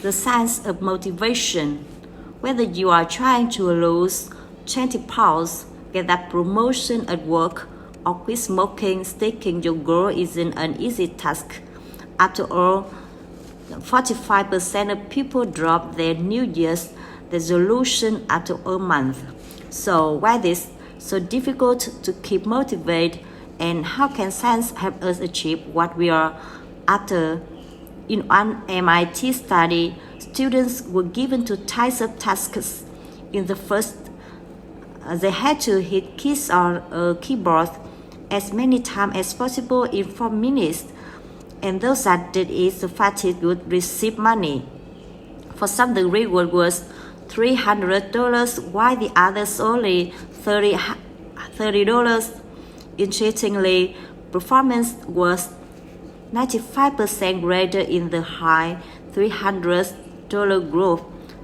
the science of motivation. Whether you are trying to lose 20 pounds, get that promotion at work, or quit smoking, sticking your goal isn't an easy task. After all, 45% of people drop their New Year's resolution after a month. So why is it so difficult to keep motivated, and how can science help us achieve what we are after? In one MIT study, students were given two types of tasks. In the first, they had to hit keys on a keyboard as many times as possible in 4 minutes, and those that did it fastest would receive money. For some, the reward was $300, while the others only $30. Interestingly, performance was 95% greater in the high $300 group,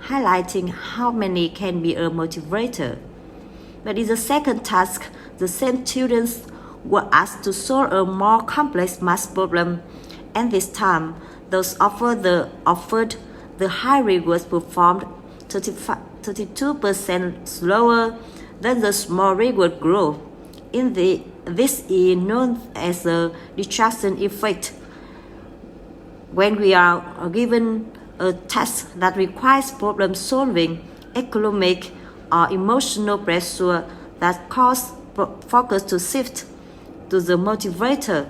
highlighting how many can be a motivator. But in the second task, the same students were asked to solve a more complex math problem, and this time, those offered the high rewards performed 32% slower than the small reward group. This is known as the distraction effect. When we are given a task that requires problem solving, economic or emotional pressure that cause focus to shift to the motivator,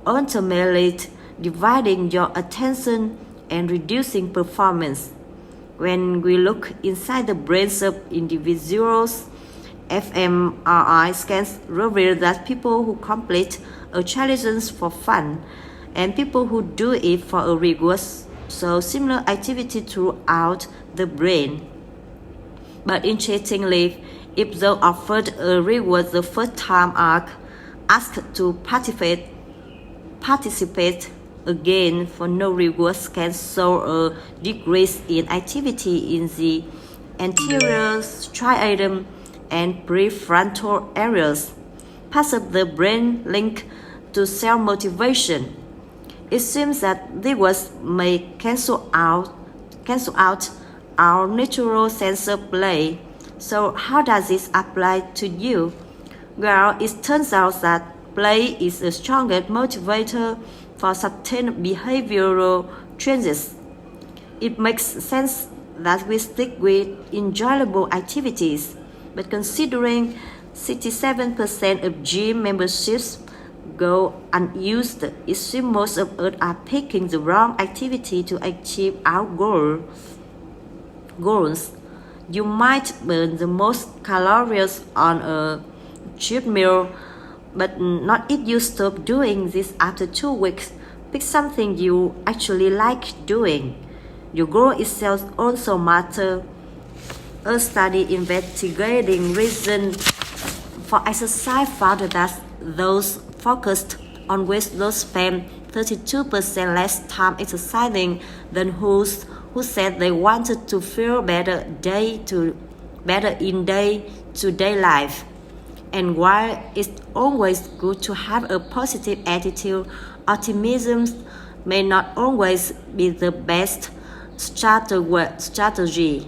ultimately dividing your attention and reducing performance. When we look inside the brains of individuals, fMRI scans reveal that people who complete a challenge for fun and people who do it for a reward show similar activity throughout the brain. But interestingly, if those offered a reward the first time are asked to participate again for no rewards, can show a decrease in activity in the anterior striatum and prefrontal areas, parts of the brain linked to self-motivation. It seems that rewards may cancel out our natural sense of play. So how does this apply to you? Well, it turns out that play is the strongest motivator for certain behavioral changes. It makes sense that we stick with enjoyable activities, but considering 67% of gym memberships go unused, it seems most of us are picking the wrong activity to achieve our goals. You might burn the most calories on a cheat meal, but not if you stop doing this after 2 weeks. Pick something you actually like doing. Your goal itself also matters. A study investigating reasons for exercise found that those focused on weight loss spend 32% less time exercising than who said they wanted to feel better in day-to-day life. And while it's always good to have a positive attitude, optimism may not always be the best strategy.